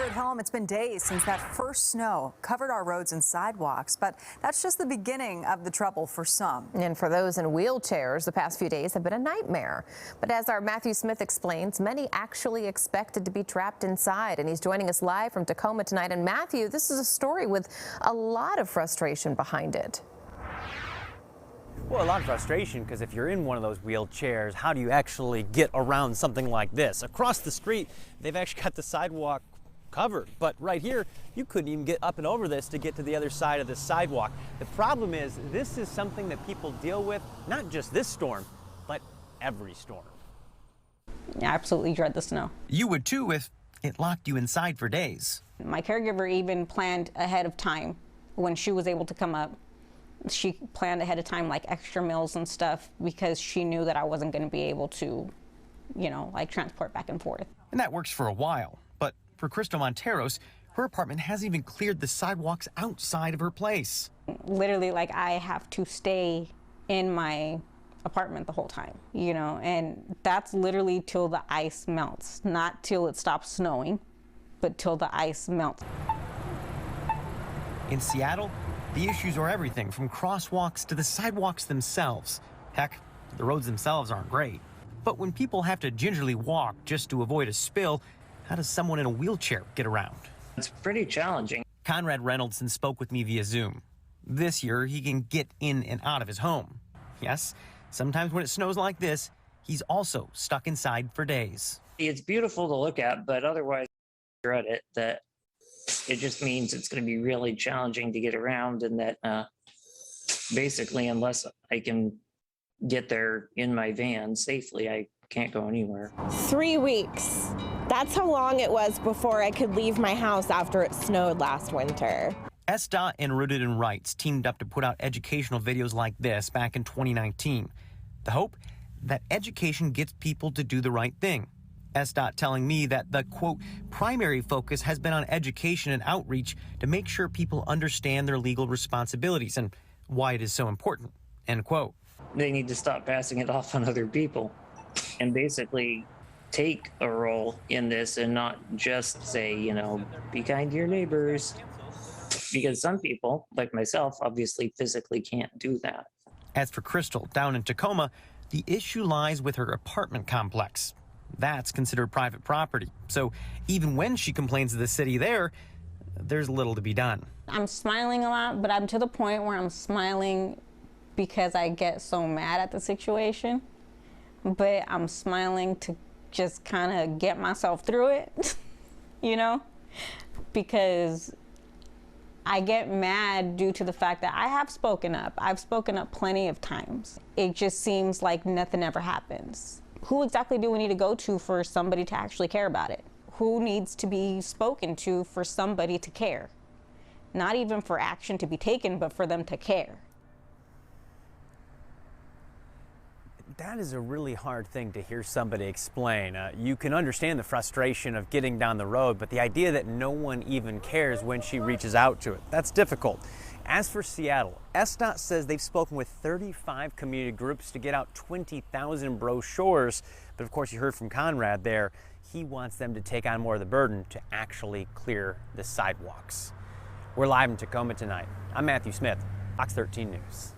at home, it's been days since that first snow covered our roads and sidewalks, but that's just the beginning of the trouble for some. And for those in wheelchairs, the past few days have been a nightmare. But as our Matthew Smith explains, many actually expected to be trapped inside. And he's joining us live from Tacoma tonight. And Matthew, this is a story with a lot of frustration behind it. Well, a lot of frustration because if you're in one of those wheelchairs, how do you actually get around something like this? Across the street, they've actually got the sidewalk covered, but right here, you couldn't even get up and over this to get to the other side of the sidewalk. The problem is, this is something that people deal with, not just this storm, but every storm. I absolutely dread the snow. You would too if it locked you inside for days. My caregiver even planned ahead of time when she was able to come up. She planned ahead of time, like extra meals and stuff, because she knew that I wasn't going to be able to, like transport back and forth. And that works for a while. But for Crystal Monteros, her apartment hasn't even cleared the sidewalks outside of her place. Literally, like, I have to stay in my apartment the whole time, and that's literally till the ice melts. Not till it stops snowing, but till the ice melts. In Seattle, the issues are everything from crosswalks to the sidewalks themselves. Heck, the roads themselves aren't great. But when people have to gingerly walk just to avoid a spill, how does someone in a wheelchair get around? It's pretty challenging. Conrad Reynoldson spoke with me via Zoom. This year, he can get in and out of his home. Yes, sometimes when it snows like this, he's also stuck inside for days. It's beautiful to look at, but otherwise, I dread it. That it just means it's going to be really challenging to get around, and that basically, unless I can get there in my van safely, I can't go anywhere. 3 weeks. That's how long it was before I could leave my house after it snowed last winter. SDOT and Rooted in Rights teamed up to put out educational videos like this back in 2019. The hope? That education gets people to do the right thing. SDOT telling me that the, quote, primary focus has been on education and outreach to make sure people understand their legal responsibilities and why it is so important, end quote. They need to stop passing it off on other people and basically take a role in this and not just say, be kind to your neighbors. Because some people, like myself, obviously physically can't do that. As for Crystal, down in Tacoma, the issue lies with her apartment complex. That's considered private property. So even when she complains to the city there's little to be done. I'm smiling a lot, but I'm to the point where I'm smiling because I get so mad at the situation. But I'm smiling to just kind of get myself through it, because I get mad due to the fact that I have spoken up. I've spoken up plenty of times. It just seems like nothing ever happens. Who exactly do we need to go to for somebody to actually care about it? Who needs to be spoken to for somebody to care? Not even for action to be taken, but for them to care. That is a really hard thing to hear somebody explain. You can understand the frustration of getting down the road, but the idea that no one even cares when she reaches out to it, that's difficult. As for Seattle, SDOT says they've spoken with 35 community groups to get out 20,000 brochures. But of course, you heard from Conrad there. He wants them to take on more of the burden to actually clear the sidewalks. We're live in Tacoma tonight. I'm Matthew Smith, Fox 13 News.